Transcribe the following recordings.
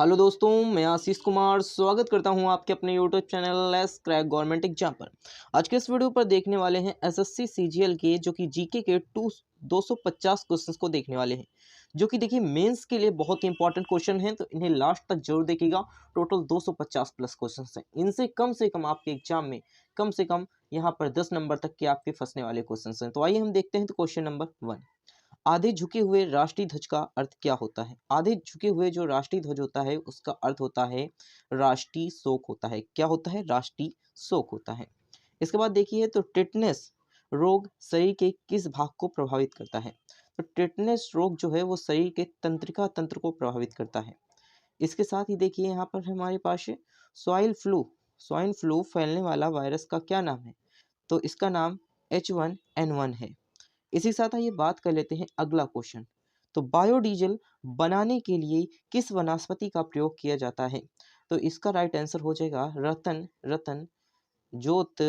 Hello दोस्तों, मैं आशीष कुमार स्वागत करता हूं आपके अपने YouTube channel let's crack government exam पर। आज के इस वीडियो पर देखने वाले हैं एसएससी सीजीएल के जो कि जीके के 250 क्वेश्चंस को देखने वाले हैं, जो कि देखिए मेंस के लिए बहुत ही इंपॉर्टेंट क्वेश्चन हैं, तो इन्हें लास्ट तक जरूर देखिएगा। टोटल 250 प्लस क्वेश्चन हैं, इनसे कम आपके एग्जाम में कम से कम यहाँ पर 10 नंबर तक के आपके फंसने वाले क्वेश्चन हैं। तो आइए हम देखते हैं। तो क्वेश्चन नंबर 1, आधे झुके हुए राष्ट्रीय ध्वज का अर्थ क्या होता है? आधे झुके हुए जो राष्ट्रीय ध्वज होता है उसका अर्थ होता है राष्ट्रीय शोक होता है। क्या होता है? राष्ट्रीय शोक होता है। इसके बाद देखिए, तो टिटनेस रोग शरीर के किस भाग को प्रभावित करता है? तो टिटनेस रोग जो है वो शरीर के तंत्रिका तंत्र को प्रभावित करता है। इसके साथ ही देखिए यहाँ पर हमारे पास है स्वाइन फ्लू फैलने वाला वायरस का क्या नाम है? तो इसका नाम H1N1 है। इसी के साथ आइए बात कर लेते हैं अगला क्वेश्चन। तो बायोडीजल बनाने के लिए किस वनस्पति का प्रयोग किया जाता है? तो इसका राइट आंसर हो जाएगा रतन जोत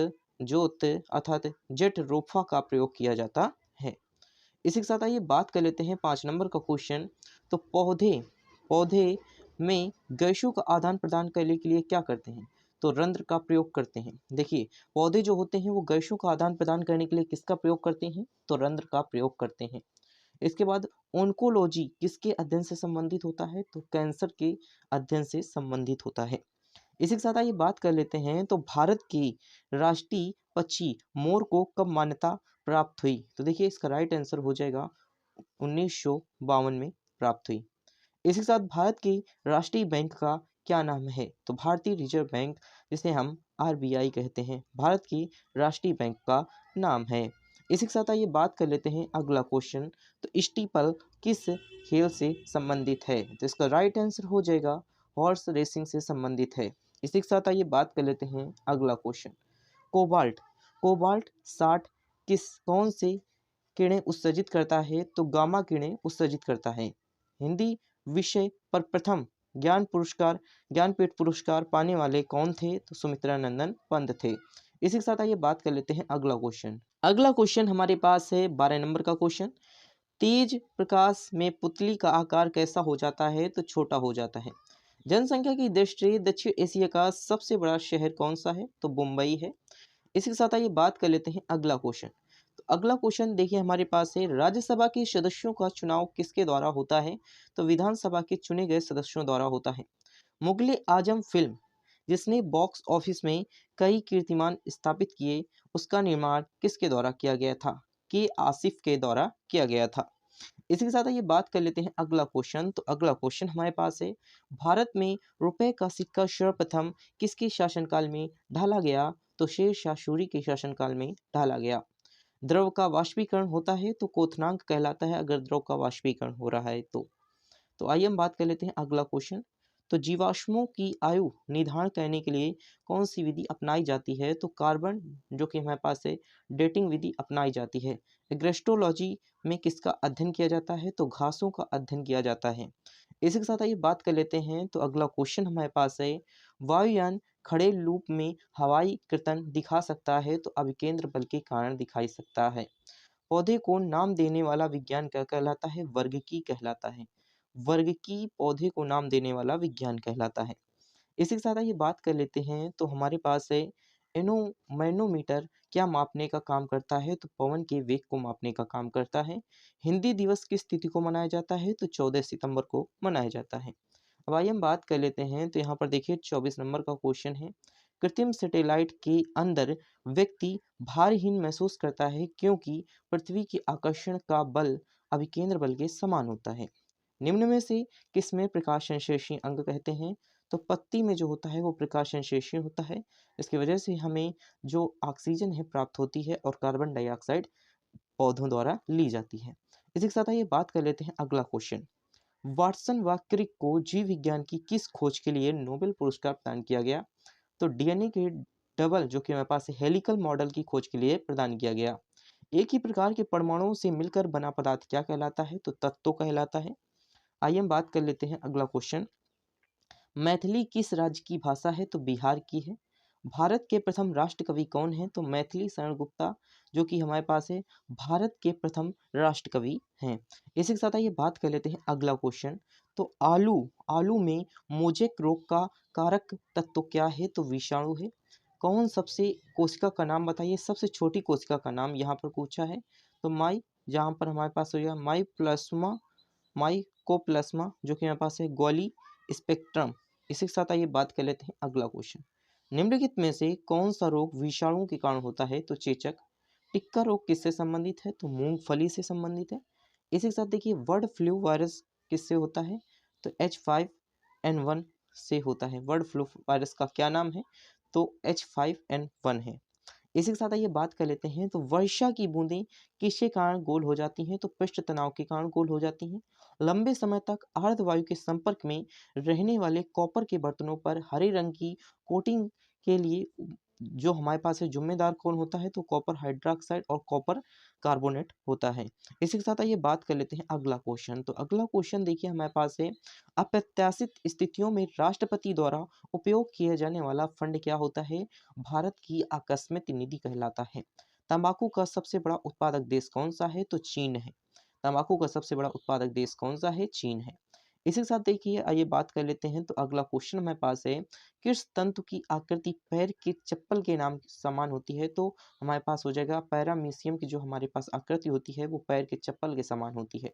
जोत अर्थात जेटरोफा का प्रयोग किया जाता है। इसी के साथ आइए बात कर लेते हैं 5 नंबर का क्वेश्चन। तो पौधे पौधे में गैसों का आदान प्रदान करने के लिए क्या करते हैं? तो रंध्र का प्रयोग करते हैं। देखिए, पौधे जो होते हैं वो गैसों का आदान प्रदान करने के लिए किसका प्रयोग करते हैं? तो रंध्र का प्रयोग करते हैं। इसके बाद ओंकोलॉजी किसके अध्ययन से संबंधित होता है? तो कैंसर के अध्ययन से संबंधित होता है। इसी के साथ आइए बात कर लेते हैं। तो भारत की राष्ट्रीय पक्षी मोर को कब मान्यता प्राप्त हुई? तो देखिए, इसका राइट आंसर हो जाएगा 1952 में प्राप्त हुई। इसी के साथ भारत की राष्ट्रीय बैंक का क्या नाम है? तो भारतीय रिजर्व बैंक, जिसे हम आरबीआई कहते हैं, भारत की राष्ट्रीय बैंक का नाम है। इसी के साथ आइए बात कर लेते हैं अगला क्वेश्चन। तो स्टीपल किस खेल से संबंधित है? तो इसका राइट आंसर हो जाएगा हॉर्स रेसिंग से संबंधित है। इसी के साथ आइए बात कर लेते हैं अगला क्वेश्चन। कोबाल्ट कोबाल्ट 60 कौन से किरणें उत्सर्जित करता है? तो गामा किरणें उत्सर्जित करता है। हिंदी विषय पर प्रथम ज्ञानपीठ पुरस्कार पाने वाले कौन थे? तो सुमित्रा नंदन पंत थे। इसी के साथ आइए बात कर लेते हैं अगला क्वेश्चन। अगला क्वेश्चन हमारे पास है 12 नंबर का क्वेश्चन। तेज प्रकाश में पुतली का आकार कैसा हो जाता है? तो छोटा हो जाता है। जनसंख्या की दृष्टि से दक्षिण एशिया का सबसे बड़ा शहर कौन सा है? तो मुंबई है। इसी के साथ आइए बात कर लेते हैं अगला क्वेश्चन। तो अगला क्वेश्चन देखिए हमारे पास है, राज्यसभा के सदस्यों का चुनाव किसके द्वारा होता है? तो विधानसभा के चुने गए सदस्यों द्वारा होता है। मुगले आजम फिल्म, जिसने बॉक्स ऑफिस में कई कीर्तिमान स्थापित किए, उसका निर्माण किसके द्वारा किया गया था? के आसिफ के द्वारा किया गया था। इसी के साथ ये बात कर लेते हैं अगला क्वेश्चन। तो अगला क्वेश्चन हमारे पास है, भारत में रुपए का सिक्का सर्वप्रथम किसके शासनकाल में ढाला गया? तो शेर शाह सूरी के शासनकाल में ढाला गया। द्रव का वाष्पीकरण होता है तो क्वथनांक कहलाता है, अगर द्रव का वाष्पीकरण हो रहा है तो आइए हम बात कर लेते हैं अगला क्वेश्चन। तो जीवाश्मों की आयु निर्धारण करने के लिए कौन सी विधि अपनाई जाती है? तो कार्बन जो कि हमारे पास है डेटिंग विधि अपनाई जाती है। एग्रेस्टोलॉजी में किसका अध्ययन किया जाता है? तो घासों का अध्ययन किया जाता है। इसी के साथ आइए बात कर लेते हैं। तो अगला क्वेश्चन हमारे पास है, वायुयान खड़े लूप में हवाई कृतन दिखा सकता है तो अभिकेंद्र बल के कारण दिखाई सकता है। पौधे को नाम देने वाला विज्ञान क्या कहलाता है? वर्गिकी कहलाता है। वर्गिकी पौधे को नाम देने वाला विज्ञान कहलाता है। इसी के साथ आइए बात कर लेते हैं। तो हमारे पास है एनो मैनोमीटर क्या मापने का काम करता है? तो पवन के वेग को मापने का काम करता है। हिंदी दिवस किस तिथि को मनाया जाता है? तो 14 सितंबर को मनाया जाता है। अब आइए हम बात कर लेते हैं। तो यहाँ पर देखिए 24 नंबर का क्वेश्चन है, कृत्रिम सैटेलाइट के अंदर व्यक्ति भारहीन महसूस करता है क्योंकि पृथ्वी के आकर्षण का बल अभिकेंद्र बल के समान होता है। निम्न में से किसमें प्रकाश संश्लेषी अंग कहते हैं? तो पत्ती में जो होता है वो प्रकाश संश्लेषी होता है। इसकी वजह से हमें जो ऑक्सीजन है प्राप्त होती है और कार्बन डाइऑक्साइड पौधों द्वारा ली जाती है। इसी के साथ आइए बात कर लेते हैं अगला क्वेश्चन। वाटसन व क्रिक को जीव विज्ञान की किस खोज के लिए नोबेल पुरस्कार प्रदान किया गया? तो डीएनए के डबल जो कि हमारे पास है हेलिकल मॉडल की खोज के लिए प्रदान किया गया। एक ही प्रकार के परमाणुओं से मिलकर बना पदार्थ क्या कहलाता है? तो तत्व कहलाता है। आइए हम बात कर लेते हैं अगला क्वेश्चन। मैथिली किस राज्य की भाषा है? तो बिहार की है। भारत के प्रथम राष्ट्र कवि कौन है? तो मैथिली शरण गुप्ता जो कि हमारे पास है भारत के प्रथम राष्ट्र कवि हैं। इसी के साथ आइए बात कर लेते हैं अगला क्वेश्चन। तो आलू आलू में मोजेक रोग का कारक तत्व क्या है? तो विषाणु है। कौन सबसे कोशिका का नाम बताइए? सबसे छोटी कोशिका का नाम यहाँ पर पूछा है। तो माई, जहाँ पर हमारे पास हो गया माई प्लाज्मा, माइकोप्लाज्मा, जो कि हमारे पास है गोली स्पेक्ट्रम। इसी के साथ आइए बात कर लेते हैं अगला क्वेश्चन। निम्नलिखित में से कौन सा रोग विषाणु के कारण होता है? तो चेचक। टिक्का रोग किससे संबंधित है? तो मूंगफली से संबंधित है। इसी के साथ देखिए बर्ड फ्लू वायरस किससे होता है? तो H5N1 से होता है। बर्ड फ्लू वायरस का क्या नाम है? तो H5N1 है। इसी के साथ आइए बात कर लेते हैं। तो वर्षा की बूंदें किसके कारण गोल हो जाती हैं? तो पृष्ठ तनाव के कारण गोल हो जाती हैं। लंबे समय तक अर्धवायु के संपर्क में रहने वाले कॉपर के बर्तनों पर हरे रंग की कोटिंग के लिए जो हमारे पास है जिम्मेदार कौन होता है? तो कॉपर हाइड्रोक्साइड और कॉपर कार्बोनेट होता है। इसी के साथ आइए बात कर लेते हैं अगला क्वेश्चन। तो अगला क्वेश्चन देखिए हमारे पास है, अप्रत्याशित स्थितियों में राष्ट्रपति द्वारा उपयोग किया जाने वाला फंड क्या होता है? भारत की आकस्मिक निधि कहलाता है। तंबाकू का सबसे बड़ा उत्पादक देश कौन सा है? तो चीन है। तंबाकू का सबसे बड़ा उत्पादक देश कौन सा है? चीन है। इसी के साथ देखिए आइए बात कर लेते हैं। तो अगला क्वेश्चन हमारे पास है, किस तंतु की आकृति पैर के चप्पल के नाम समान होती है? तो हमारे पास हो जाएगा पैरामीशियम की जो हमारे पास आकृति होती है वो पैर के चप्पल के समान होती है।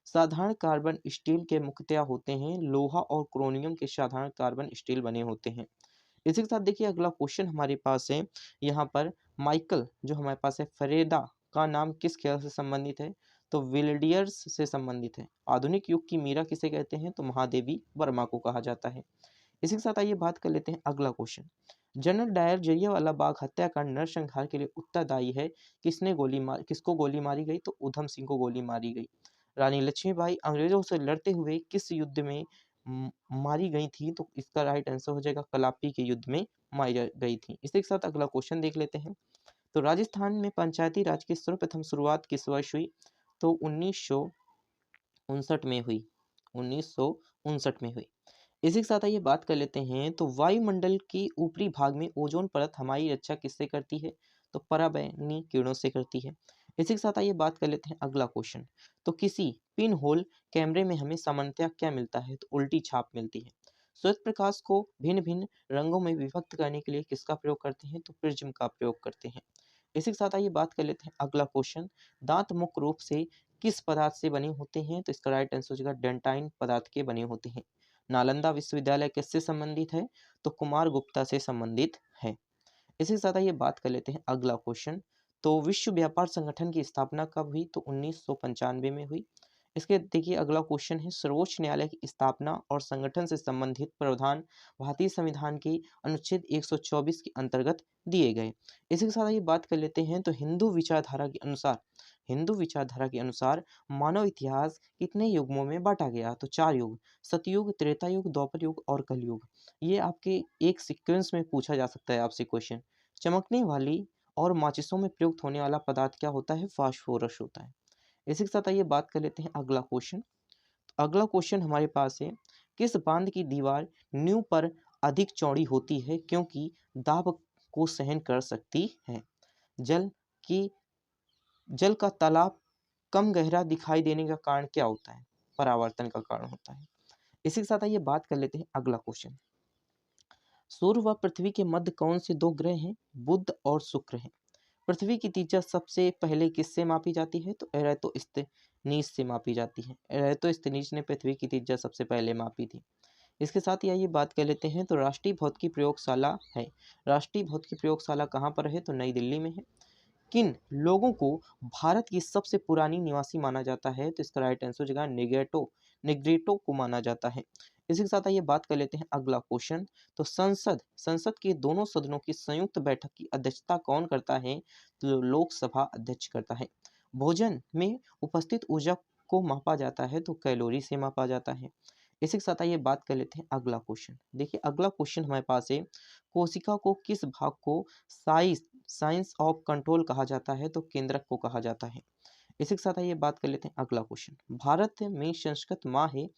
साधारण कार्बन स्टील के मुख्यतया होते हैं। लोहा और क्रोमियम के साधारण कार्बन स्टील बने होते हैं। इसी के साथ देखिए अगला क्वेश्चन हमारे पास है, यहाँ पर माइकल जो हमारे पास है फेरेदा का नाम किस खेल से संबंधित है? तो विलियर्ड्स से संबंधित है। आधुनिक युग की मीरा किसे कहते हैं? तो महादेवी वर्मा को कहा जाता है। इसी के साथ आइए बात कर लेते हैं अगला question. General Dyer Jallianwala Bagh हत्याकांड नरसंहार के लिए उत्तरदायी है। किसको गोली मारी गई? तो उधम सिंह को गोली मारी गई। रानी लक्ष्मीबाई अंग्रेजों से लड़ते हुए किस युद्ध में मारी गई थी? तो इसका राइट आंसर हो जाएगा कलापी के युद्ध में मारी गई थी। इसी के साथ अगला क्वेश्चन देख लेते हैं। तो राजस्थान में पंचायती राज की सर्वप्रथम शुरुआत किस वर्ष हुई? तो 1959 में हुई। 1959 में हुई। इसी के साथ आइए बात कर लेते हैं। तो वायुमंडल के ऊपरी भाग में ओजोन परत हमारी रक्षा किससे करती है? तो पराबैंगनी किरणों से करती है। इसी के साथ आइए बात कर लेते हैं अगला क्वेश्चन। तो किसी पिन होल कैमरे में हमें सामान्यतः क्या मिलता है? तो उल्टी छाप मिलती है। श्वेत प्रकाश को भिन्न भिन्न रंगों में विभक्त करने के लिए किसका प्रयोग करते हैं? तो प्रिज्म का प्रयोग करते हैं। इसी के साथ आइए बात कर लेते हैं अगला क्वेश्चन। दांत मुख्य रूप से किस पदार्थ से बने होते हैं? तो इसका राइट आंसर हो जाएगा डेंटाइन पदार्थ के बने होते हैं। नालंदा विश्वविद्यालय किससे संबंधित है? तो कुमार गुप्ता से संबंधित है। इसी के साथ आइए बात कर लेते हैं अगला क्वेश्चन। तो विश्व व्यापार संगठन की स्थापना कब हुई? तो 1995 में हुई। इसके देखिए अगला क्वेश्चन है, सर्वोच्च न्यायालय की स्थापना और संगठन से संबंधित प्रावधान भारतीय संविधान के अनुच्छेद 124 के अंतर्गत दिए गए। इसी के साथ आइए बात कर लेते हैं। तो हिंदू विचारधारा के अनुसार मानव इतिहास कितने युगों में बांटा गया? तो 4 युग, सतयुग, त्रेता युग, द्वापर युग और कलयुग। ये आपके एक सीक्वेंस में पूछा जा सकता है आपसे क्वेश्चन। चमकने वाली और माचिसों में प्रयुक्त होने वाला पदार्थ क्या होता है? फास्फोरस होता है। इसी के साथ आइए बात कर लेते हैं अगला क्वेश्चन। अगला क्वेश्चन हमारे पास है, किस बांध की दीवार नींव पर अधिक चौड़ी होती है क्योंकि दाब को सहन कर सकती है? जल की जल का तालाब कम गहरा दिखाई देने का कारण क्या होता है? परावर्तन का कारण होता है। इसी के साथ आइए बात कर लेते हैं अगला क्वेश्चन। सूर्य व पृथ्वी के मध्य कौन से 2 ग्रह हैं? बुध और शुक्र हैं। पृथ्वी की त्रिज्या सबसे पहले किससे मापी जाती है? तो एराटोस्थेनीज से मापी जाती है। एराटोस्थेनीज ने पृथ्वी की त्रिज्या सबसे पहले मापी थी। इसके साथ ही आइए बात कर लेते हैं। तो राष्ट्रीय भौतिकी प्रयोगशाला है। राष्ट्रीय भौतिकी प्रयोगशाला कहाँ पर है? तो नई दिल्ली में है। किन लोगों को भारत की सबसे पुरानी निवासी माना जाता है? तो इसका राइट आंसर हो जाएगा निग्रेटो को माना जाता है। इसी के साथ आइए बात कर लेते हैं अगला क्वेश्चन। तो संसद के दोनों सदनों की संयुक्त बैठक की अध्यक्षता कौन करता है? तो लोकसभा अध्यक्ष करता है। भोजन में उपस्थित ऊर्जा को मापा जाता है तो कैलोरी से मापा जाता है। इसी के साथ आइए बात कर लेते हैं अगला क्वेश्चन। देखिए अगला क्वेश्चन हमारे पास है, कोशिका को किस भाग को साइंस ऑफ कंट्रोल कहा जाता है? तो केंद्रक को कहा जाता है। इसी के साथ आइए बात कर लेते हैं अगला क्वेश्चन। भारत में संस्कृत माँ है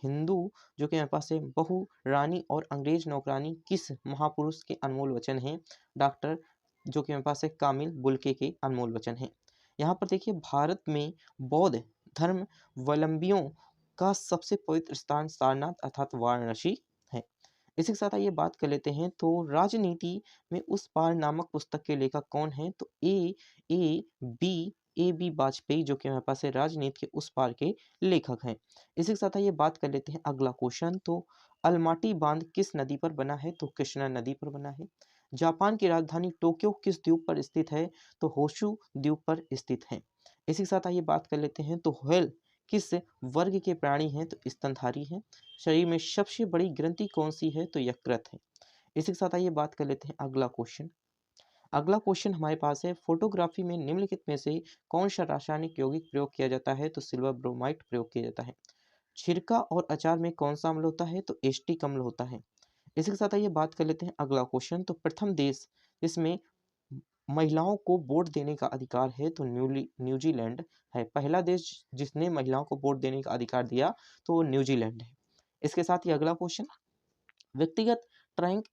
हिंदू जो कि हमारे पास है बहु रानी और अंग्रेज नौकरानी किस महापुरुष के अनमोल वचन हैं? डॉक्टर जो कि हमारे पास है कामिल बुल्के के अनमोल वचन हैं। यहाँ पर देखिए भारत में बौद्ध धर्मावलंबियों का सबसे पवित्र स्थान सारनाथ अर्थात वाराणसी है। इसी के साथ आइए बात कर लेते हैं तो राजनीति में उस पार नामक पुस्तक के लेखक कौन है, तो ए बी वाजपेयी जो कि हमारे पास है राजनीति के उस पार के लेखक हैं। इसी के साथ आइए बात कर लेते हैं अगला क्वेश्चन, तो अलमाटी बांध किस नदी पर बना है, तो कृष्णा नदी पर बना है। जापान की राजधानी टोक्यो किस द्वीप पर स्थित है, तो होशु द्वीप पर स्थित है। इसी के साथ आइए बात कर लेते हैं तो व्हेल किस वर्ग के प्राणी हैं, तो स्तनधारी हैं। शरीर में सबसे बड़ी ग्रंथि कौन सी है, तो यकृत है। इसी के साथ आइए बात कर लेते हैं अगला क्वेश्चन। अगला क्वेश्चन हमारे पास है फोटोग्राफी में निम्नलिखित में से कौन सा रासायनिक यौगिक प्रयोग किया जाता है, तो सिल्वर ब्रोमाइड प्रयोग किया जाता है। छिरका और अचार में कौन सा अम्ल होता है, तो एस्टिक अम्ल होता है। इसी के साथ आइए बात कर लेते हैं अगला क्वेश्चन, तो प्रथम देश जिसमें महिलाओं को वोट देने का अधिकार है, तो न्यूजीलैंड है। पहला देश जिसने महिलाओं को वोट देने का अधिकार दिया तो वो न्यूजीलैंड है। इसके साथ ही अगला क्वेश्चन, व्यक्तिगत ट्रैक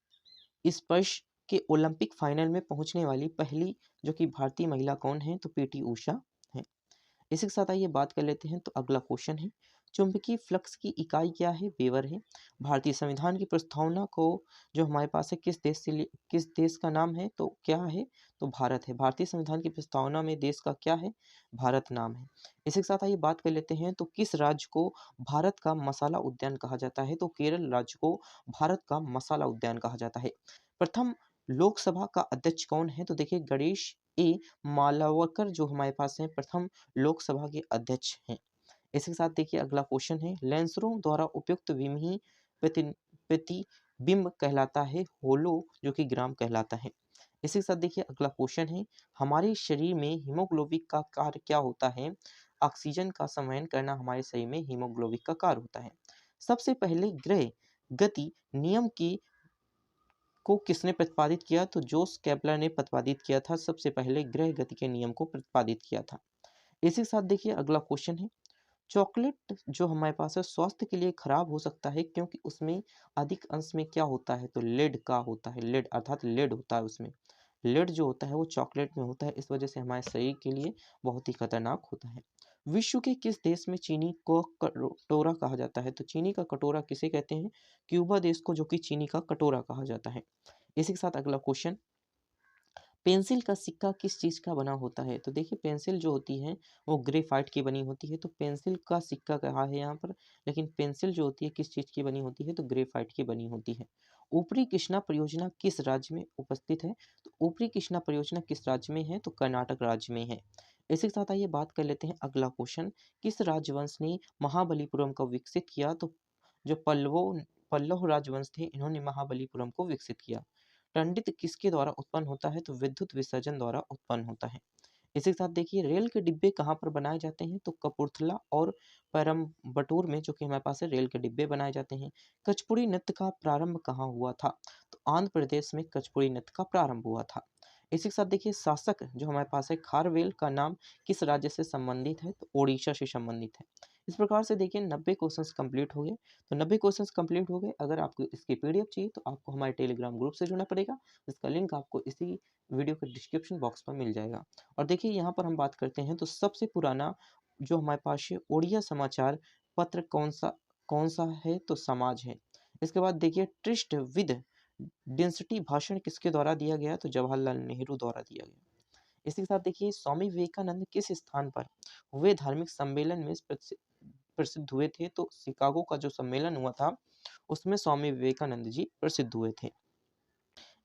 स्पर्श के ओलंपिक फाइनल में पहुंचने वाली पहली जो कि भारतीय महिला कौन है, तो पीटी उषा है। इसी के साथ आइए बात कर लेते हैं तो अगला क्वेश्चन है, चुंबकीय फ्लक्स की इकाई क्या है, वेबर है। भारतीय संविधान की प्रस्तावना को जो हमारे पास है किस देश का नाम है, तो क्या है, तो भारत है। भारतीय संविधान की प्रस्तावना में देश का क्या है, भारत नाम है। इसी के साथ आइए बात कर लेते हैं तो किस राज्य को भारत का मसाला उद्यान कहा जाता है, तो केरल राज्य को भारत का मसाला उद्यान कहा जाता है। प्रथम लोकसभा का अध्यक्ष कौन है, तो देखिए गणेश मालावकर जो हमारे पास हैं प्रथम लोकसभा के अध्यक्ष हैं। इसके साथ देखिए अगला क्वेश्चन है, लेंसरों द्वारा उपयुक्त विमीय प्रतिबिंब कहलाता है होलो जो कि ग्राम कहलाता है। इसी के साथ देखिए अगला क्वेश्चन है, हमारे शरीर में हीमोग्लोबिन का कार्य क्या होता है, ऑक्सीजन का संवहन करना हमारे शरीर में हीमोग्लोबिन का कार्य होता है। सबसे पहले ग्रह गति नियम की को किसने प्रतिपादित किया, तो जोस केपलर ने प्रतिपादित किया था, सबसे पहले ग्रह गति के नियम को प्रतिपादित किया था। इसी के साथ देखिए अगला क्वेश्चन है, चॉकलेट जो हमारे पास है स्वास्थ्य के लिए खराब हो सकता है क्योंकि उसमें अधिक अंश में क्या होता है, तो लेड का होता है, लेड अर्थात लेड होता है उसमें। लेड जो होता है वो चॉकलेट में होता है, इस वजह से हमारे शरीर के लिए बहुत ही खतरनाक होता है। विश्व के किस देश में चीनी को कटोरा कहा जाता है, तो चीनी का कटोरा किसे कहते हैं, क्यूबा देश को जो कि चीनी का कटोरा कहा जाता है। इसी के साथ अगला क्वेश्चन, पेंसिल का सिक्का किस चीज़ का बना होता है, तो देखिए पेंसिल जो होती है वो ग्रेफाइट की बनी होती है, तो पेंसिल का सिक्का कहा है यहाँ पर, लेकिन पेंसिल जो होती है किस चीज़ की बनी होती है, तो ग्रेफाइट की बनी होती है। ऊपरी कृष्णा परियोजना किस राज्य में उपस्थित है, तो ऊपरी कृष्णा परियोजना किस राज्य में है, तो कर्नाटक राज्य में है। इसी के साथ आइए बात कर लेते हैं अगला क्वेश्चन, किस राजवंश ने महाबलीपुरम को विकसित किया, तो जो पल्लव राजवंश थे इन्होंने महाबलीपुरम को विकसित किया। टंडित किसके द्वारा उत्पन्न होता है, तो विद्युत विसर्जन द्वारा उत्पन्न होता है। इसी के साथ देखिए रेल के डिब्बे कहाँ पर बनाए जाते हैं, तो कपूरथला और परम्बटूर में जो कि हमारे पास है रेल के डिब्बे बनाए जाते हैं। कचपुड़ी नृत्य का प्रारंभ कहाँ हुआ था, तो आंध्र प्रदेश में कचपुड़ी नृत्य का प्रारंभ हुआ था। इसी के साथ देखिए शासक जो हमारे पास है खारवेल का नाम किस राज्य से संबंधित है, तो ओडिशा से संबंधित है। इस प्रकार से देखिए 90 क्वेश्चंस कंप्लीट हो गए। तो 90 क्वेश्चंस कंप्लीट हो गए, अगर आपको इसकी पीडीएफ चाहिए तो आपको हमारे टेलीग्राम ग्रुप से जुड़ना पड़ेगा, जिसका लिंक आपको इसी वीडियो के डिस्क्रिप्शन बॉक्स में मिल जाएगा। और देखिए यहाँ पर हम बात करते हैं तो सबसे पुराना जो हमारे पास है ओडिया समाचार पत्र कौन सा है, तो समाज है। इसके बाद देखिए ट्रिस्ट विद डेंसिटी भाषण किसके द्वारा दिया गया, तो जवाहरलाल नेहरू द्वारा दिया गया। इसी के साथ देखिए स्वामी विवेकानंद किस स्थान पर हुए धार्मिक सम्मेलन में प्रसिद्ध हुए थे, तो शिकागो का जो सम्मेलन हुआ था उसमें स्वामी विवेकानंद जी प्रसिद्ध हुए थे।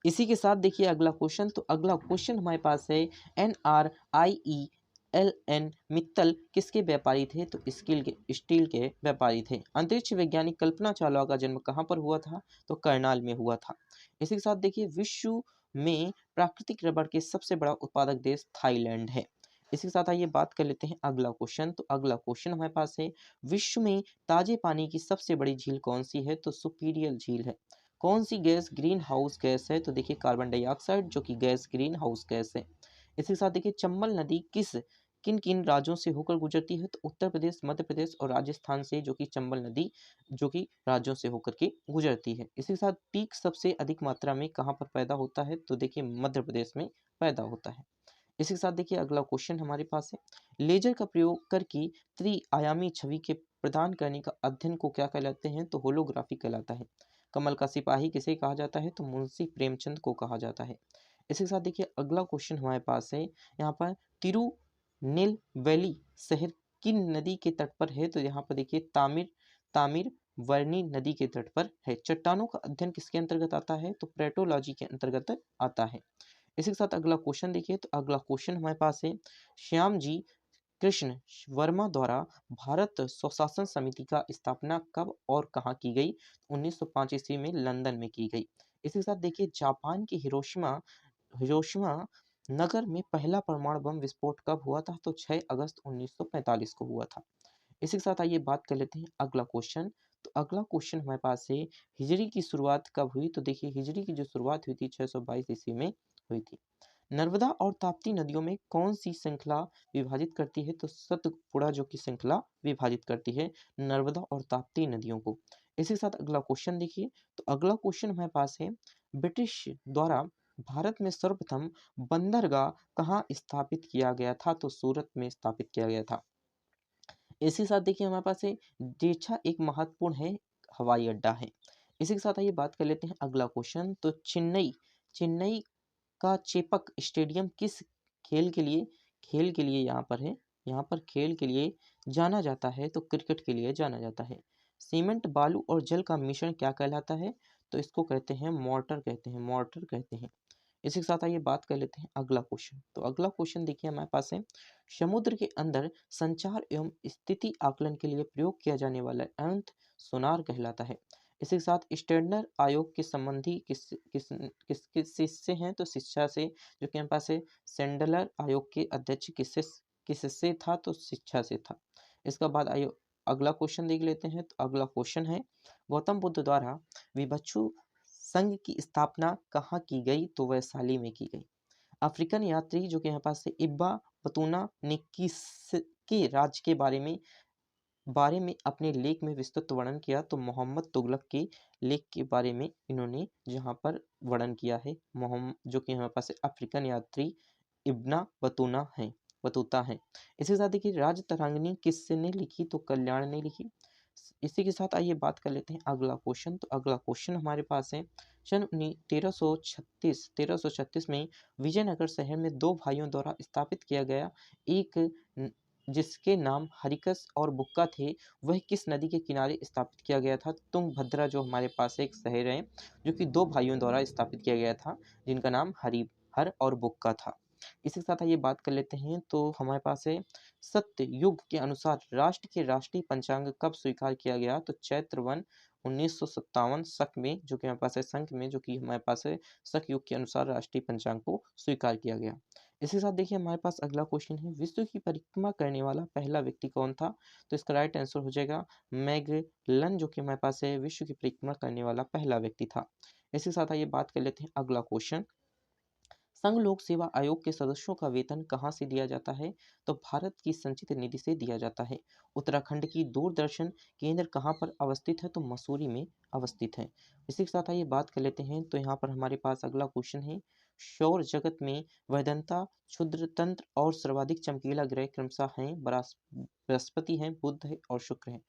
इसी के साथ देखिए अगला क्वेश्चन, तो अगला क्वेश्चन हमारे पास है NRIELN मित्तल किसके व्यापारी थे, तो स्टील के व्यापारी थे। अंतरिक्ष वैज्ञानिक कल्पना चावला का जन्म कहाँ पर हुआ था, तो करनाल में हुआ था। इसी के साथ देखिए विश्व में प्राकृतिक रबड़ के सबसे बड़ा उत्पादक देश थाईलैंड है। इसी के साथ आइए बात कर लेते हैं अगला क्वेश्चन, तो अगला क्वेश्चन हमारे पास है विश्व में ताजे पानी की सबसे बड़ी झील कौन सी है, तो सुपीरियल झील है। कौन सी गैस ग्रीन हाउस गैस है, तो देखिए कार्बन डाइऑक्साइड जो कि गैस ग्रीन हाउस गैस है। इसके साथ देखिए चंबल नदी किन किन राज्यों से होकर गुजरती है, तो उत्तर प्रदेश, मध्य प्रदेश और राजस्थान से जो कि चंबल नदी जो कि राज्यों से होकर के गुजरती है। इसी के साथ पीक सबसे अधिक मात्रा में कहाँ पर पैदा होता है, तो देखिए मध्य प्रदेश में पैदा होता है। इसी के साथ देखिए अगला क्वेश्चन हमारे पास है लेजर का प्रयोग करके त्रिआयामी छवि के प्रदान करने का अध्ययन को क्या कहलाते हैं? तो होलोग्राफी कहलाता है। कमल का सिपाही किसे कहा जाता है? तो मुंशी प्रेमचंद को कहा जाता है। इसके साथ देखिए अगला क्वेश्चन हमारे पास है यहाँ पर, तिरुनेलवेली शहर किन नदी के तट पर है? तो यहाँ पर देखिए तामिर वर्णी नदी के तट पर है। चट्टानों का अध्ययन किसके अंतर्गत आता है? तो प्लेटोलॉजी के अंतर्गत आता है। इसी के साथ अगला क्वेश्चन देखिए, तो अगला क्वेश्चन हमारे पास है, श्याम जी कृष्ण वर्मा द्वारा भारत स्वशासन समिति का स्थापना कब और कहाँ की गई? 1905 ईस्वी में लंदन में की गई। इसी के साथ देखिए जापान के हिरोशिमा नगर में पहला परमाणु बम विस्फोट कब हुआ था? तो 6 अगस्त 1945 को हुआ था। इसी के साथ आइए बात कर लेते हैं अगला क्वेश्चन। तो अगला क्वेश्चन हमारे पास है, हिजरी की शुरुआत कब हुई? तो देखिए हिजरी की जो शुरुआत हुई थी 622 ईस्वी में हुई थी। नर्मदा और ताप्ती नदियों में कौन सी श्रृंखला विभाजित करती है? तो सतपुड़ा जो की श्रृंखला विभाजित करती है नर्मदा और ताप्ती नदियों को। इसी के साथ अगला क्वेश्चन देखिए, तो अगला क्वेश्चन हमारे पास है, ब्रिटिश द्वारा भारत में सर्वप्रथम बंदरगाह कहाँ स्थापित किया गया था? तो सूरत में स्थापित किया गया था। इसी के साथ देखिए हमारे पास है, जेछा एक महत्वपूर्ण है हवाई अड्डा है। इसी के साथ आइए बात कर लेते हैं अगला क्वेश्चन। तो चेन्नई का चेपक स्टेडियम किस खेल के लिए यहाँ पर है? यहाँ पर खेल के लिए जाना जाता है, तो क्रिकेट के लिए जाना जाता है। सीमेंट बालू और जल का मिश्रण क्या कहलाता है? तो इसको कहते हैं मोर्टार कहते हैं। इसी के साथ आइए बात कर लेते हैं अगला क्वेश्चन। तो अगला क्वेश्चन देखिए हमारे पास है, समुद्र के अंदर संचार एवं स्थिति आकलन के लिए प्रयोग किया जाने वाला यंत्र सोनार कहलाता है। इसी के साथ स्टैंडर्ड आयोग के संबंधी किस से हैं? तो शिक्षा से। जो कि हमारे पास है, सेंडलर आयोग के अध्यक्ष किससे था? तो शिक्षा से था। इसके बाद आइए अगला क्वेश्चन देख लेते हैं। तो अगला क्वेश्चन है, गौतम बुद्ध द्वारा विभक्षु संघ की स्थापना कहाँ की गई? तो वैशाली में की गई। अफ्रीकन यात्री जो कि यहाँ पास से इब्बा बतूना ने किसके राज्य के बारे में अपने लेख में विस्तृत वर्णन किया? तो मोहम्मद तुगलक के लेख के बारे में इन्होंने जहाँ पर वर्णन किया है, मोहम्मद जो कि हमारे पास अफ्रीकन यात्री इब्ना बतूता है। इसी के साथ देखिए राज तरांगनी किसने लिखी? तो कल्याण ने लिखी। इसी के साथ आइए बात कर लेते हैं अगला क्वेश्चन। तो अगला क्वेश्चन हमारे पास है, सन 1336 में विजयनगर शहर में दो भाइयों द्वारा स्थापित किया गया एक जिसके नाम हरिकस और बुक्का थे, वह किस नदी के किनारे स्थापित किया गया था? तुंगभद्रा जो हमारे पास एक शहर है जो कि दो भाइयों द्वारा स्थापित किया गया था, जिनका नाम हरिहर और बुक्का था। इसी के साथ ये बात कर लेते हैं। तो हमारे पास है, सत्य युग के अनुसार राष्ट्र के राष्ट्रीय पंचांग कब स्वीकार किया गया? तो चैत्र 1957 शक में जो कि हमारे पास है संख में जो कि हमारे पास है शक युग के अनुसार राष्ट्रीय पंचांग को स्वीकार किया गया। इसके साथ देखिए हमारे पास अगला क्वेश्चन है, विश्व की परिक्रमा करने वाला पहला व्यक्ति कौन था? तो इसका राइट आंसर हो जाएगा मैगेलन, जो कि हमारे पास है विश्व की परिक्रमा करने वाला पहला व्यक्ति था। इसके साथ आइए बात कर लेते हैं अगला क्वेश्चन, संघ लोक सेवा आयोग के सदस्यों का वेतन कहाँ से दिया जाता है? तो भारत की संचित निधि से दिया जाता है। उत्तराखंड की दूरदर्शन केंद्र कहाँ पर अवस्थित है? तो मसूरी में अवस्थित है। इसी के साथ आइए बात कर लेते हैं। तो यहाँ पर हमारे पास अगला क्वेश्चन है, सौर जगत में वैधनता, क्षुद्र तंत्र और सर्वाधिक चमकीला ग्रह क्रमशः हैं, बृहस्पति है, बुध है और शुक्र है।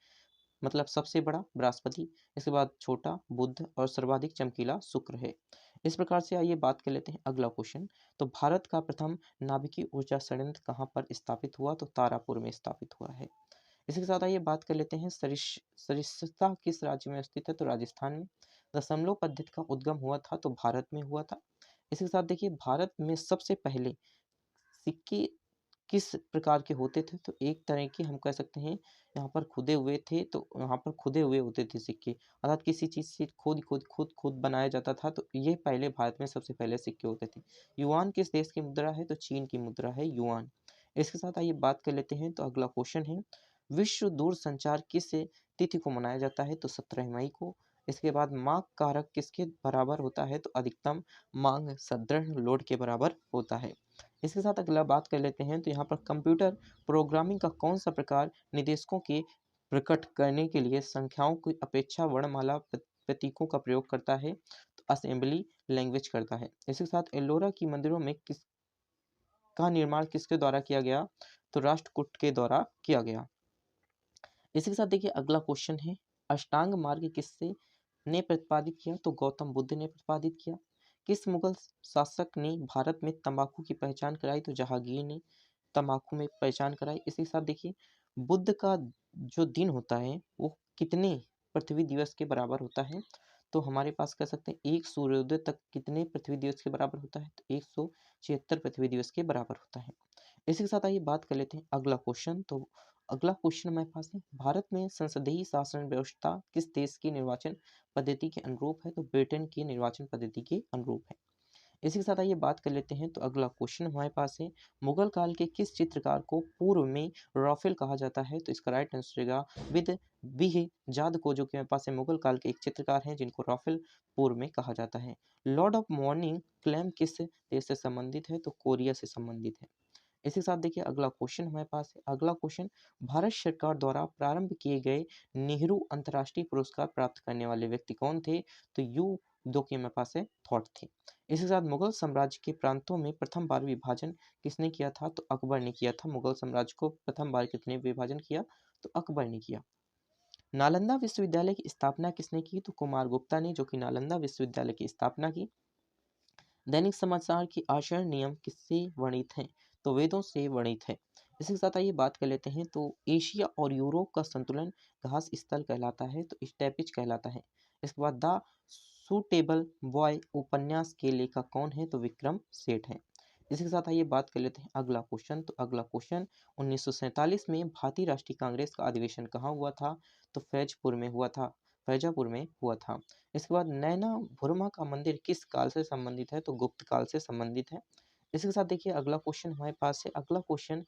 मतलब सबसे बड़ा बृहस्पति, इसके बाद छोटा बुध और सर्वाधिक चमकीला शुक्र है। इस प्रकार से आइए बात कर लेते हैं अगला क्वेश्चन। तो भारत का प्रथम नाभिकीय ऊर्जा संयंत्र कहाँ पर स्थापित हुआ? तो तारापुर में स्थापित हुआ है। इसके साथ आइए बात कर लेते हैं, सरिस्ता किस राज्य में स्थित है? तो राजस्थान में। दशमलव पद्धति का उद्गम हुआ था तो भारत में हुआ था। इसके साथ देखिए भारत में सबसे पहले सिक्के किस प्रकार के होते थे? तो एक तरह के हम कह सकते हैं यहाँ पर खुदे हुए थे, तो यहाँ पर खुदे हुए होते थे सिक्के, अर्थात किसी चीज़ से खुद बनाया जाता था। तो ये पहले भारत में सबसे पहले सिक्के होते थे। युआन किस देश की मुद्रा है? तो चीन की मुद्रा है युआन। इसके साथ आइए बात कर लेते हैं। तो अगला क्वेश्चन है, विश्व दूरसंचार किस तिथि को मनाया जाता है? तो 17 मई को। इसके बाद मांग कारक किसके बराबर होता है? तो अधिकतम मांग सदृढ़ लोड के बराबर होता है। इसके साथ अगला बात कर लेते हैं। तो यहाँ पर कंप्यूटर प्रोग्रामिंग का कौन सा प्रकार निर्देशकों के प्रकट करने के लिए संख्याओं की अपेक्षा वर्णमाला प्रतीकों का प्रयोग करता है? तो असेंबली लैंग्वेज करता है। इसके साथ एलोरा की मंदिरों में किसका निर्माण किसके द्वारा किया गया? तो राष्ट्रकूट के द्वारा किया गया। इसी के साथ देखिए अगला क्वेश्चन है, अष्टांग मार्ग किससे ने प्रतिपादित किया? तो गौतम बुद्ध ने प्रतिपादित किया। किस मुगल शासक ने भारत में तंबाकू की पहचान कराई? तो जहांगीर ने तंबाकू में पहचान कराई। इसी के साथ देखिए बुद्ध का जो दिन होता है वो कितने पृथ्वी दिवस के बराबर होता है? तो हमारे पास कह सकते हैं एक सूर्योदय तक कितने पृथ्वी दिवस के बराबर होता है? तो 176 पृथ्वी दिवस के बराबर होता है। इसी के साथ आइए बात कर लेते हैं अगला क्वेश्चन। तो अगला क्वेश्चन हमारे पास है, भारत में संसदीय शासन व्यवस्था किस देश की निर्वाचन पद्धति के अनुरूप है? तो ब्रिटेन की निर्वाचन पद्धति के अनुरूप है। इसी के साथ आइए बात कर लेते हैं। तो अगला क्वेश्चन हमारे पास है, मुगल काल के किस चित्रकार को पूर्व में रॉफेल कहा जाता है? तो इसका राइट आंसर रहेगा विद बिह जाद को, जो कि हमारे पास है मुगल काल के एक चित्रकार हैं जिनको रॉफेल पूर्व में कहा जाता है। लॉर्ड ऑफ मॉर्निंग क्लेम किस देश से संबंधित है? तो कोरिया से संबंधित है। इसी के साथ देखिए अगला क्वेश्चन हमारे पास है, अगला क्वेश्चन, भारत सरकार द्वारा प्रारंभ किए गए नेहरू अंतर्राष्ट्रीय पुरस्कार प्राप्त करने वाले व्यक्ति कौन थे? तो यू दो के हमारे पास है थॉट थे। इसी के साथ मुगल साम्राज्य के प्रांतों में प्रथम बार विभाजन किसने किया था? तो अकबर ने किया था। मुगल साम्राज्य को प्रथम बार किसने विभाजन किया? तो अकबर ने किया। नालंदा विश्वविद्यालय की स्थापना किसने की? तो कुमार गुप्ता ने, जो कि नालंदा विश्वविद्यालय की स्थापना की। दैनिक समाचार की आचरण नियम किससे वर्णित हैं? तो वेदों से वर्णित है। इसी के साथ आइए बात कर लेते हैं। तो एशिया और यूरोप का संतुलन घास स्थल कहलाता है? तो स्टेपिज कहलाता है। इसके बाद द सूटेबल बॉय उपन्यास के लेखक कौन है? तो विक्रम सेठ है। इसी के साथ आइए बात कर लेते हैं अगला क्वेश्चन। तो अगला क्वेश्चन, 1947 में भारतीय राष्ट्रीय कांग्रेस का अधिवेशन कहाँ हुआ था? तो फैजपुर में हुआ था, फैजापुर में हुआ था। इसके बाद नैना भुरमा का मंदिर किस काल से संबंधित है? तो गुप्त काल से संबंधित है। इसके साथ देखिए अगला क्वेश्चन हमारे पास है, अगला क्वेश्चन,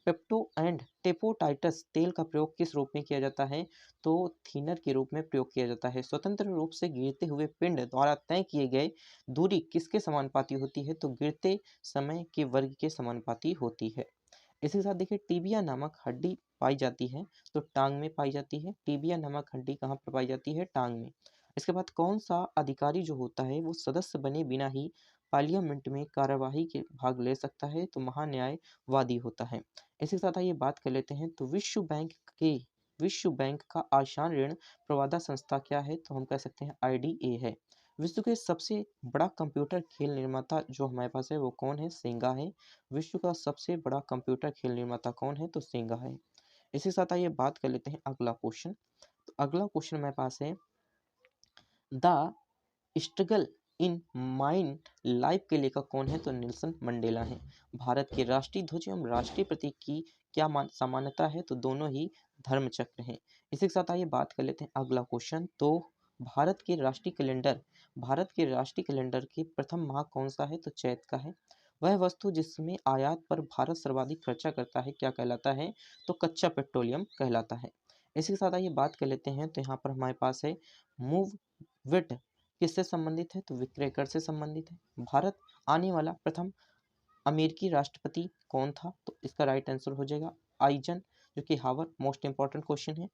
पेप्टो एंड टेपोटाइटस तेल का प्रयोग किस रूप में किया जाता है? तो थिनर के रूप में प्रयोग किया जाता है। स्वतंत्र रूप से गिरते हुए पिंड द्वारा तय किए गए दूरी किसके समानुपाती होती है? तो गिरते समय के वर्ग के समानुपाती होती है। इसी के साथ देखिए टीबिया नामक हड्डी पाई जाती है? तो टांग में पाई जाती है। टीबिया नामक हड्डी कहाँ पर पाई जाती है? टांग में। इसके बाद कौन सा अधिकारी जो होता है वो सदस्य बने बिना ही पार्लियामेंट में कार्यवाही के भाग ले सकता है? तो महान्यायवादी होता है। इसी के साथ आइए बात कर लेते हैं। तो विश्व बैंक का आसान ऋण प्रवादा संस्था क्या है? तो हम कह सकते हैं आईडीए है। विश्व के सबसे बड़ा कंप्यूटर खेल निर्माता जो हमारे पास है वो कौन है? सेगा है। विश्व का सबसे बड़ा कंप्यूटर खेल निर्माता कौन है? तो सेगा है। इसी के साथ आइए बात कर लेते हैं अगला क्वेश्चन। तो अगला क्वेश्चन हमारे पास है, the struggle in mind life के लेखक कौन है? तो नेल्सन मंडेला है। भारत के राष्ट्रीय ध्वज एवं राष्ट्रीय प्रतीक की क्या समानता है? तो दोनों ही धर्म चक्र हैं। इसी के साथ आइए बात कर लेते हैं अगला क्वेश्चन। तो भारत के राष्ट्रीय कैलेंडर के प्रथम माह कौन सा है? तो चैत का है। वह वस्तु जिसमें आयात पर भारत सर्वाधिक खर्चा करता है क्या कहलाता है? तो कच्चा पेट्रोलियम कहलाता है। इसी के साथ आइए बात कर लेते हैं। तो यहाँ पर हमारे पास है मूव विट किससे संबंधित है? तो विक्रय कर से संबंधित है। भारत आने वाला प्रथम अमेरिकी राष्ट्रपति कौन था? तो इसका राइट आंसर हो जाएगा आइजन, जो कि हावर मोस्ट इंपॉर्टेंट क्वेश्चन है।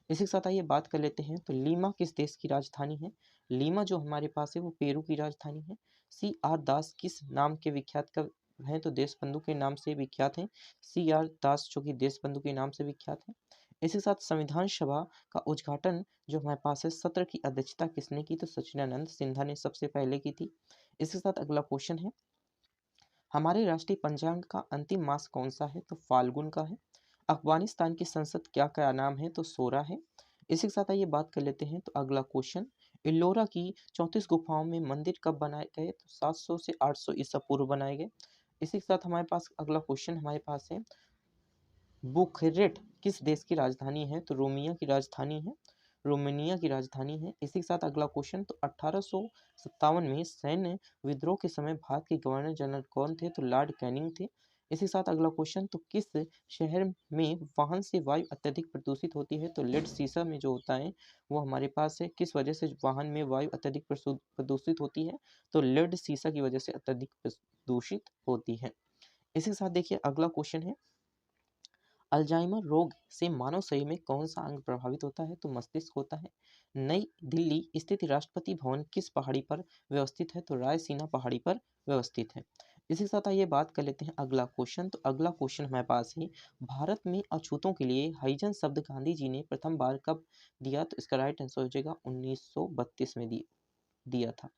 इसी के साथ आइए बात कर लेते हैं। तो लीमा किस देश की राजधानी है? लीमा जो हमारे पास है वो पेरू की राजधानी है। सी आर दास किस नाम के विख्यात कवि हैं? तो देशबंधु के नाम से विख्यात हैं। सी आर दास जो कि देशबंधु के नाम से विख्यात है। इसी के साथ संविधान सभा का उद्घाटन जो हमारे पास है सत्र की अध्यक्षता किसने की? तो सच्चिदानंद सिन्हा ने सबसे पहले की थी। इसके साथ अगला क्वेश्चन है, हमारे राष्ट्रीय पंचांग का अंतिम मास कौन सा है? तो फाल्गुन का है। अफगानिस्तान की संसद क्या नाम है? तो सोरा है। इसी के साथ आइए बात कर लेते हैं। तो अगला क्वेश्चन, इल्लोरा की 34 गुफाओं में मंदिर कब बनाए गए? तो 700 से 800 ईसा पूर्व बनाए गए। इसी के साथ हमारे पास अगला क्वेश्चन हमारे पास है, बुखारेस्ट किस देश की राजधानी है? तो रोमानिया की राजधानी है। इसी के साथ अगला क्वेश्चन, तो 1857 में सैन्य विद्रोह के समय भारत के गवर्नर जनरल कौन थे? तो लॉर्ड कैनिंग थे। इसी के साथ अगला क्वेश्चन, तो किस शहर में वाहन से वायु अत्यधिक प्रदूषित होती है? तो लेड सीसा में जो होता है वो हमारे पास है। किस वजह से वाहन में वायु अत्यधिक प्रदूषित होती है? तो लेड सीसा की वजह से अत्यधिक प्रदूषित होती है। इसी के साथ देखिए अगला क्वेश्चन है, अल्जाइमर रोग से मानव शरीर में कौन सा अंग प्रभावित होता है? तो मस्तिष्क होता है। नई दिल्ली स्थित राष्ट्रपति भवन किस पहाड़ी पर व्यवस्थित है? तो रायसीना पहाड़ी पर व्यवस्थित है। इसी के साथ आइए बात कर लेते हैं अगला क्वेश्चन। तो अगला क्वेश्चन हमारे पास है, भारत में अछूतों के लिए हरिजन शब्द गांधी जी ने प्रथम बार कब दिया? तो इसका राइट आंसर हो जाएगा 1932 में दिया था।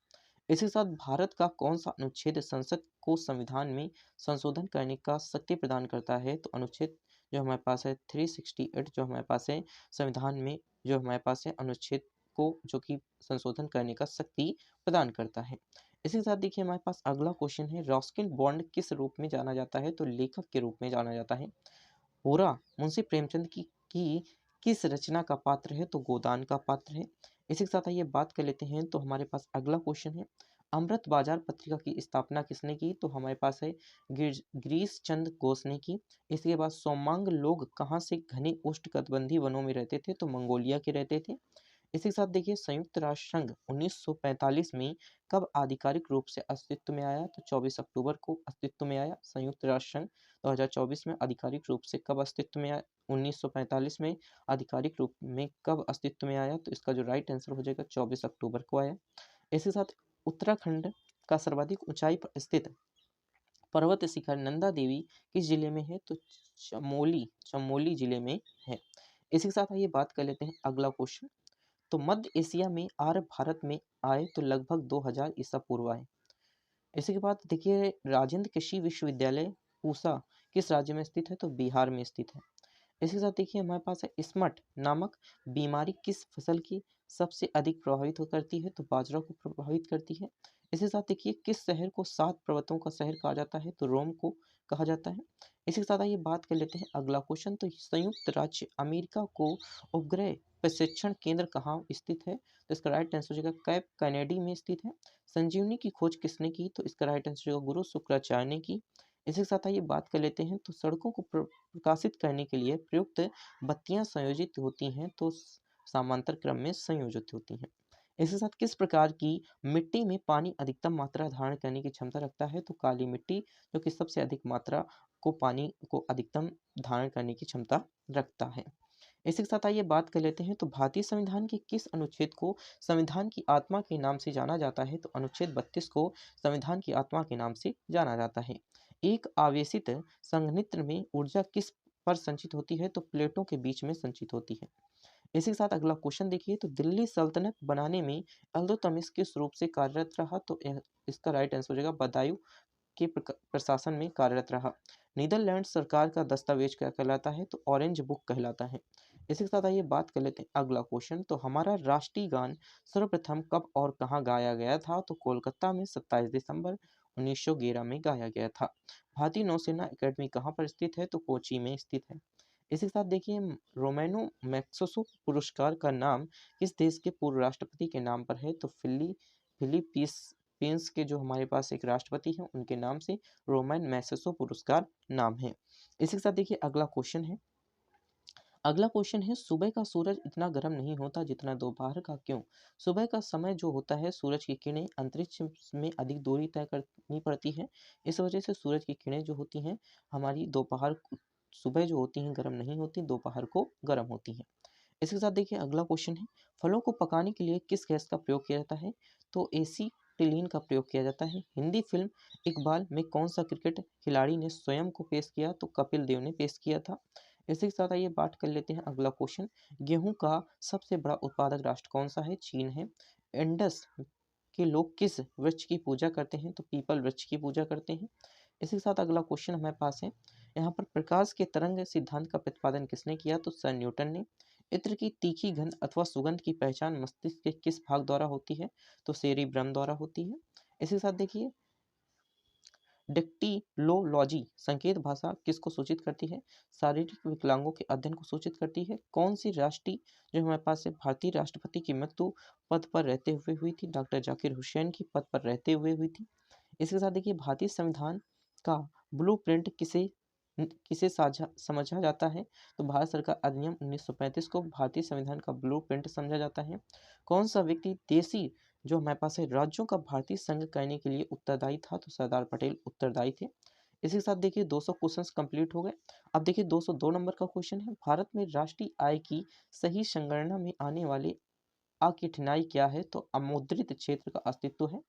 इसी के साथ भारत का कौन सा अनुच्छेद संसद को संविधान में संशोधन करने का शक्ति प्रदान करता है? तो अनुच्छेद जो हमारे पास है 368 जो हमारे पास है संविधान में, जो हमारे पास है अनुच्छेद को जो कि संशोधन करने का शक्ति प्रदान करता है। इसी के साथ देखिए हमारे पास अगला क्वेश्चन है, रस्किन बॉन्ड किस रूप में जाना जाता है? तो लेखक के रूप में जाना जाता है। होरा मुंशी प्रेमचंद की किस रचना का पात्र है? तो गोदान का पात्र है। इसी के साथ आइए बात कर लेते हैं। तो हमारे पास अगला क्वेश्चन है, अमृत बाजार पत्रिका की स्थापना किसने की? तो हमारे पास है गिरीश चंद्र घोष ने की। इसके बाद सोमांग लोग कहाँ से घने उष्णकटिबंधीय वनों में रहते थे? तो मंगोलिया के रहते थे। इसी के साथ देखिए संयुक्त राष्ट्र संघ 1945 में कब आधिकारिक रूप से अस्तित्व में आया? तो 24 अक्टूबर को अस्तित्व में आया। संयुक्त राष्ट्र संघ 2024 में आधिकारिक रूप से कब अस्तित्व में आया? 1945 में आधिकारिक रूप में कब अस्तित्व में आया? तो इसका जो राइट आंसर हो जाएगा 24 अक्टूबर को आया। इसके साथ उत्तराखंड का सर्वाधिक ऊंचाई पर स्थित पर्वत शिखर नंदा देवी किस जिले में है? तो चमोली जिले में है। इसी के साथ आइए बात कर लेते हैं अगला क्वेश्चन। तो मध्य एशिया में आर्य भारत में आए तो लगभग 2000 ईसा पूर्व आए। इसी के बाद देखिए राजेंद्र कृषि विश्वविद्यालय पूसा किस राज्य में स्थित है? तो बिहार में स्थित है। इसके साथ देखिए हमारे पास है स्मट नामक बीमारी किस फसल की सबसे अधिक प्रभावित करती है? तो बाजरा को प्रभावित करती है। इसके साथ देखिए किस शहर को 7 पर्वतों का शहर कहा जाता है? तो रोम को कहा जाता है। इसी के साथ आइए बात कर लेते हैं अगला क्वेश्चन। तो संयुक्त राज्य अमेरिका को उपग्रह प्रशिक्षण केंद्र कहाँ स्थित है? तो इसका राइट आंसर हो जाएगा कैप कैनेडी में स्थित है। संजीवनी की खोज किसने की? तो इसका राइट आंसर हो जाएगा गुरु शुक्राचार्य ने की। इसी के साथ आइए बात कर लेते हैं। तो सड़कों को प्रकाशित करने के लिए प्रयुक्त बत्तियां संयोजित होती हैं तो समांतर क्रम में संयोजित होती हैं। इसके साथ किस प्रकार की मिट्टी में पानी अधिकतम मात्रा धारण करने की क्षमता रखता है? तो काली मिट्टी जो कि सबसे अधिक मात्रा को पानी को अधिकतम धारण करने की क्षमता रखता है। इसी के साथ आइए बात कर लेते हैं। तो भारतीय संविधान के किस अनुच्छेद को संविधान की आत्मा के नाम से जाना जाता है? तो अनुच्छेद 32 को संविधान की आत्मा के नाम से जाना जाता है। एक आवेशित संघनित्र में ऊर्जा किस पर संचित होती है? तो प्लेटों के बीच में संचित होती है। इसी के साथ अगला क्वेश्चन देखिए। तो दिल्ली सल्तनत बनाने में इल्तुतमिश किस रूप से कार्यरत रहा? तो इसका राइट आंसर हो जाएगा बदायूं के प्रशासन में कार्यरत रहा। नीदरलैंड सरकार का दस्तावेज क्या कहलाता है? तो ऑरेंज बुक कहलाता है। इसी के साथ आइए बात कर लेते हैं अगला क्वेश्चन। तो हमारा राष्ट्रीय गान सर्वप्रथम कब और कहाँ गाया गया था? तो कोलकाता में 27 दिसंबर 1911 में गाया गया था। भारतीय नौसेना अकेडमी कहाँ पर स्थित है? तो कोची में स्थित है। इसी के साथ देखिए रोमेनो मैग्सेसे पुरस्कार का नाम किस देश के पूर्व राष्ट्रपति के नाम पर है? तो फिलीपींस के जो हमारे पास एक राष्ट्रपति हैं उनके नाम से रोमन मैग्सेसे पुरस्कार नाम है। इसी के साथ देखिए अगला क्वेश्चन है, सुबह का सूरज इतना गर्म नहीं होता जितना दोपहर का, क्यों? सुबह का समय जो होता है सूरज की किरणें अंतरिक्ष में अधिक दूरी तय करनी पड़ती है। इस वजह से सूरज की किरणें जो होती हैं हमारी सुबह जो होती हैं गर्म नहीं होती, दोपहर को गर्म होती हैं। इसके साथ देखिए अगला क्वेश्चन है, फलों को पकाने के लिए किस गैस का प्रयोग किया जाता है? तो एसीटिलीन का प्रयोग किया जाता है। हिंदी फिल्म इकबाल में कौन सा क्रिकेट खिलाड़ी ने स्वयं को पेश किया? तो कपिल देव ने पेश किया था। इसी के साथ आइए बात कर लेते हैं अगला क्वेश्चन, गेहूं का सबसे बड़ा उत्पादक राष्ट्र कौन सा है? चीन है। इंडस के लोग किस वृक्ष की पूजा करते हैं? तो पीपल वृक्ष की पूजा करते हैं। इसी के साथ अगला क्वेश्चन हमारे पास है, यहाँ पर प्रकाश के तरंग सिद्धांत का प्रतिपादन किसने किया? तो सर न्यूटन ने। इत्र की तीखी गंध अथवा सुगंध की पहचान मस्तिष्क के किस भाग द्वारा होती है? तो सेरिब्रम द्वारा होती है। इसी के साथ देखिए डिक्टिलोलॉजी संकेत भाषा किसको सूचित करती है? शारीरिक विकलांगों के अध्ययन को सूचित करती है। कौन सी राष्ट्रीय जो हमारे पास है भारतीय राष्ट्रपति की मृत्यु पद पर रहते हुए हुई थी? डॉक्टर जाकिर हुसैन की पद पर रहते हुए हुई थी। इसके साथ देखिए भारतीय संविधान का ब्लूप्रिंट किसे किसे साझा समझा जाता है? तो भारत सरकार अधिनियम 1935 को भारतीय संविधान का ब्लूप्रिंट समझा जाता है। कौन सा व्यक्ति देशी जो हमारे पास है राज्यों का भारतीय संघ करने के लिए उत्तरदायी था? तो सरदार पटेल उत्तरदायी थे। इसी के साथ देखिए 200 क्वेश्चंस कंप्लीट हो गए। अब देखिए 202 नंबर का क्वेश्चन है, भारत में राष्ट्रीय आय की सही संगणना में आने वाले अकठिनाई क्या है? तो अमुद्रित क्षेत्र का अस्तित्व है।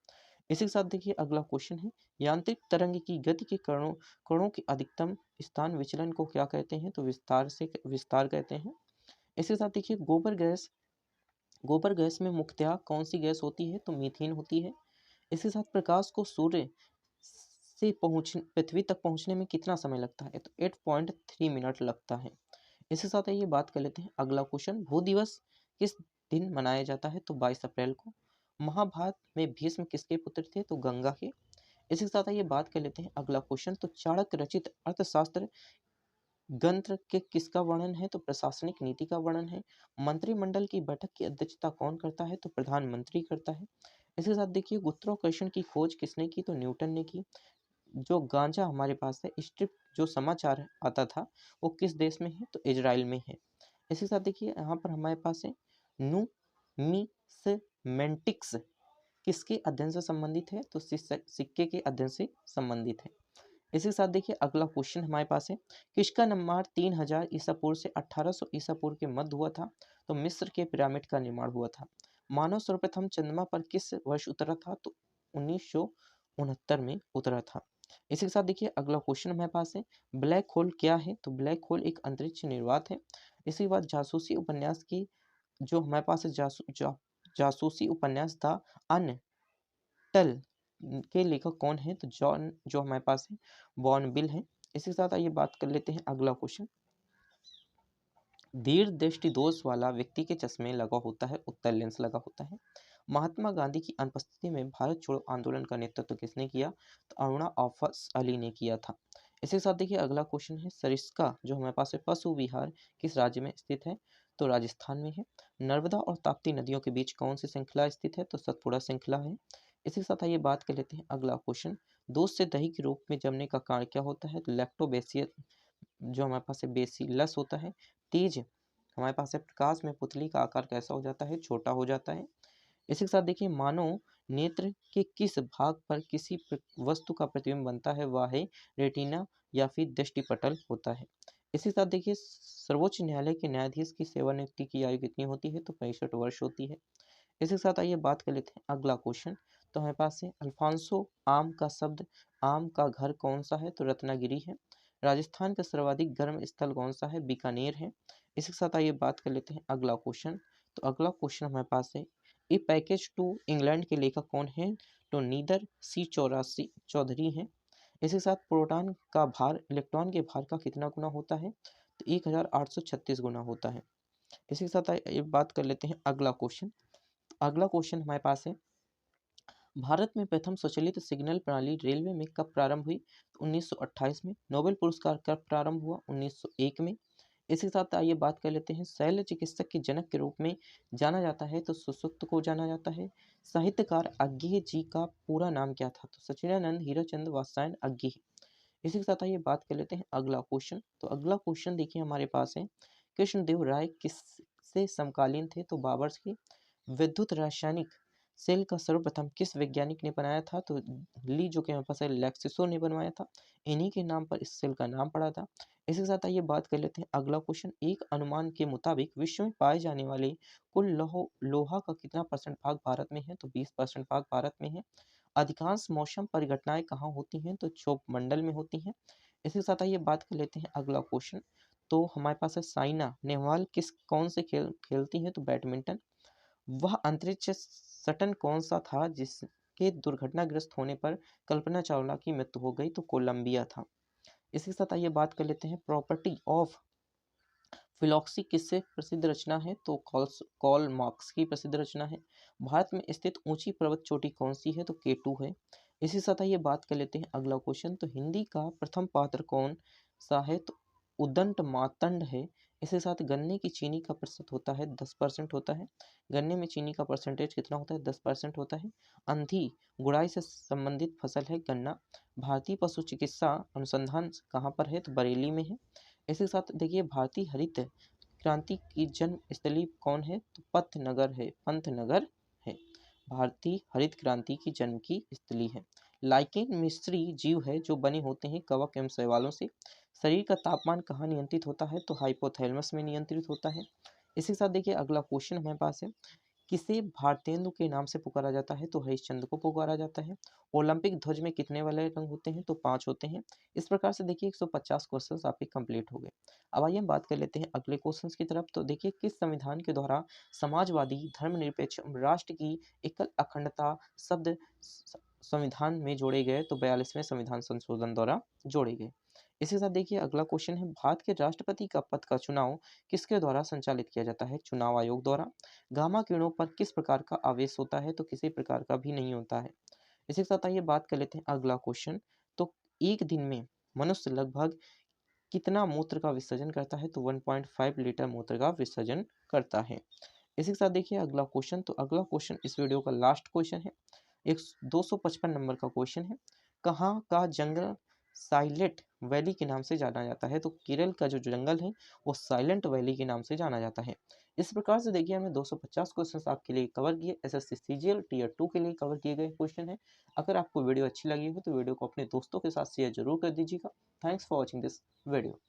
इसी के साथ देखिए अगला क्वेश्चन है, यांत्रिक तरंग की गति के कणों के अधिकतम स्थान विचलन को क्या कहते हैं? तो विस्तार कहते हैं। इसके साथ देखिए गोबर गैस में मुख्यतः कौन सी गैस होती है? तो मीथेन होती है। इसके साथ प्रकाश को सूर्य से पृथ्वी तक पहुंचने में कितना समय लगता है? तो 8.3 मिनट लगता है। इसके साथ ये बात कर लेते हैं अगला क्वेश्चन, भू दिवस किस दिन मनाया जाता है? तो 22 अप्रैल को। महाभारत में भीष्म किसके पुत्र थे? तो गंगा के। इसके साथ ये बात कर लेते हैं अगला क्वेश्चन, तो चाणक्य रचित अर्थशास्त्र ग्रंथ के किसका वर्णन है? तो प्रशासनिक नीति का वर्णन है। मंत्रिमंडल की बैठक की अध्यक्षता कौन करता है? तो प्रधानमंत्री करता है। इसके साथ देखिए गुरुत्वाकर्षण की खोज किसने की? तो न्यूटन ने की। जो गांजा हमारे पास है, स्ट्रिप जो समाचार आता था, वो किस देश में है? तो इजराइल में है। इसके साथ देखिए यहाँ पर हमारे पास है न्यूमिसमेटिक्स किसके अध्ययन से संबंधित है? तो सिक्के के अध्ययन से संबंधित है। इसी के साथ देखिए अगला क्वेश्चन हमारे पास है, किसका निर्माण 3000 ईसा पूर्व से 1800 ईसा पूर्व के मध्य हुआ था? तो मिस्र के पिरामिड का निर्माण हुआ था। मानव सर्वप्रथम चंद्रमा पर किस वर्ष उतरा था? तो 1969 में उतरा था। इसी के साथ देखिए अगला क्वेश्चन हमारे पास है, ब्लैक होल क्या है? तो ब्लैक होल एक अंतरिक्ष निर्वात है। इसी के बाद जासूसी उपन्यास की जो हमारे पास है जासूसी उपन्यास द अनटल के लेखक कौन है? तो जॉन जो हमारे पास है बॉर्नविल है। इसी के साथ आइए बात कर लेते हैं अगला क्वेश्चन, दीर्घ दृष्टि दोष वाला व्यक्ति के चश्मे लगा होता है, उत्तर लेंस लगा होता है। महात्मा गांधी की अनुपस्थिति में भारत छोड़ो आंदोलन का नेतृत्व किसने किया? तो अरुणा आफस अली ने किया था। इसी के साथ देखिए अगला क्वेश्चन है, सरिस्का जो हमारे पास है पशु विहार किस राज्य में स्थित है? तो राजस्थान में है। नर्मदा और ताप्ती नदियों के बीच कौन सी श्रृंखला स्थित है? तो सतपुड़ा श्रृंखला है। इसी के साथ आइए बात कर लेते हैं अगला क्वेश्चन, दूध से दही के रूप में जमने का कारण क्या होता है? तो लैक्टोबेसियस जो हमारे पास है बेसिलस होता है। तेज हमारे पास है प्रकाश में पुतली का आकार कैसा हो जाता है? छोटा हो जाता है। इसी के साथ देखिए मानव नेत्र के किस भाग पर किसी वस्तु का प्रतिबिंब बनता है? वह है रेटिना या फिर दृष्टिपटल होता है। इसी के साथ देखिए सर्वोच्च न्यायालय के न्यायाधीश की सेवानिवृत्ति की आयु कितनी होती है? तो 65 वर्ष होती है। इसी के साथ आइए बात कर लेते हैं अगला क्वेश्चन, तो हमारे पास है अल्फांसो आम का शब्द आम का घर कौन सा है? तो रत्नागिरी है। राजस्थान का सर्वाधिक गर्म स्थल कौन सा है? बीकानेर है। इसी के साथ आइए बात कर लेते हैं अगला क्वेश्चन, तो अगला क्वेश्चन हमारे पास है, ए पैकेज टू इंग्लैंड के लेखक कौन है? तो नीदर सी चौधरी हैं। इसी के साथ प्रोटॉन का भार इलेक्ट्रॉन के भार का कितना गुना होता है? तो 1836 गुना होता है। इसी के साथ आइए बात कर लेते हैं अगला क्वेश्चन, अगला क्वेश्चन हमारे पास है, भारत में प्रथम स्वचालित सिग्नल प्रणाली रेलवे में कब प्रारंभ हुई? तो 1928 में। नोबेल पुरस्कार कब प्रारंभ हुआ? 1901 में। इसी के साथ आइए बात कर लेते हैं, शैल्य चिकित्सक के जनक के रूप में जाना जाता है? तो सुश्रुत को जाना जाता है। साहित्यकार अज्ञेय जी का पूरा नाम क्या था? तो सच्चिदानंद हीराचंद वात्स्यायन अज्ञेय। इसी के साथ आइए बात कर लेते हैं अगला क्वेश्चन, तो अगला क्वेश्चन देखिए हमारे पास है, कृष्णदेव राय किससे समकालीन थे? तो बाबर के। विद्युत रासायनिक सेल का सर्वप्रथम किस वैज्ञानिक ने बनाया था? तो ली जो कि हमारे पास है लेक्सिसो ने बनवाया था। इन्हीं के नाम पर इस सेल का नाम पड़ा था। इसी के साथ आइए बात कर लेते हैं अगला क्वेश्चन, एक अनुमान के मुताबिक विश्व में पाए जाने वाले कुल लोहा का कितना परसेंट भाग भारत में है? तो 20% भाग भारत में है। अधिकांश मौसम परिघटनाएं कहाँ होती हैं? तो क्षोभ मंडल में होती हैं। इसके साथ आइए बात कर लेते हैं अगला क्वेश्चन, तो हमारे पास है साइना नेहवाल कौन से खेलती हैं? तो बैडमिंटन। वह अंतरिक्ष सटन कौन सा था जिसके दुर्घटनाग्रस्त होने पर कल्पना चावला की मृत्यु हो गई? तो कोलंबिया था। इसके साथ आइए बात कर लेते हैं, प्रॉपर्टी ऑफ फिलॉक्सी किससे प्रसिद्ध रचना है? तो कॉल मार्क्स की प्रसिद्ध रचना है। भारत में स्थित ऊंची पर्वत चोटी कौन सी है? तो केटू है। इसी साथ आइए बात कर लेते हैं अगला क्वेश्चन, तो हिंदी का प्रथम पात्र कौन सा है? तो उदंत मातंड है। इसके साथ गन्ने की चीनी का प्रतिशत होता है 10% होता है। गन्ने में चीनी का परसेंटेज कितना होता है? 10% होता है। अंधी गुड़ाई से संबंधित फसल है गन्ना। भारतीय पशु चिकित्सा अनुसंधान कहाँ पर है? तो बरेली में है। इसके साथ देखिए भारतीय हरित क्रांति की जन्म स्थली कौन है? तो पंतनगर है। भारतीय हरित क्रांति की जन्म की स्थली है। लाइकेन मिस्री जीव है जो बने होते हैं कवक एवं शैवालों से। शरीर का तापमान कहाँ नियंत्रित होता है? तो हाइपोथैलेमस में नियंत्रित होता है। इसी के साथ देखिए अगला क्वेश्चन हमारे पास है, किसे भारतेंदु के नाम से पुकारा जाता है? तो हरिश्चंद्र को पुकारा जाता है। ओलंपिक ध्वज में कितने वाले रंग होते हैं? तो 5 होते हैं। इस प्रकार से देखिए 150 क्वेश्चंस आपके कंप्लीट हो गए। अब आइए हम बात कर लेते हैं अगले क्वेश्चंस की तरफ। तो देखिए किस संविधान के द्वारा समाजवादी धर्मनिरपेक्ष राष्ट्र की एकल अखंडता शब्द संविधान में जोड़े गए? तो 42वें संविधान संशोधन द्वारा जोड़े गए। इसी के साथ देखिए अगला क्वेश्चन है, भारत के राष्ट्रपति का पद का चुनाव किसके द्वारा संचालित किया जाता है? चुनाव आयोग द्वारा। गामा किरणों पर किस प्रकार का आवेश होता है? तो किसी प्रकार का भी नहीं होता है। इसी के साथ आइए बात कर लेते हैं अगला क्वेश्चन। तो एक दिन में मनुष्य लगभग कितना मूत्र का विसर्जन करता है? तो 1.5 लीटर मूत्र का विसर्जन करता है। इसी के साथ देखिए अगला क्वेश्चन। तो अगला क्वेश्चन इस वीडियो का लास्ट क्वेश्चन है, एक 255 नंबर का क्वेश्चन है। कहाँ का जंगल साइलेंट वैली के नाम से जाना जाता है? तो केरल का जो जंगल है वो साइलेंट वैली के नाम से जाना जाता है। इस प्रकार से देखिए हमने 250 क्वेश्चंस आपके लिए कवर किए। एसएससी सीजीएल टीयर 2 के लिए कवर किए गए क्वेश्चन है। अगर आपको वीडियो अच्छी लगी हो तो वीडियो को अपने दोस्तों के साथ शेयर जरूर कर दीजिएगा। Thanks for watching this video.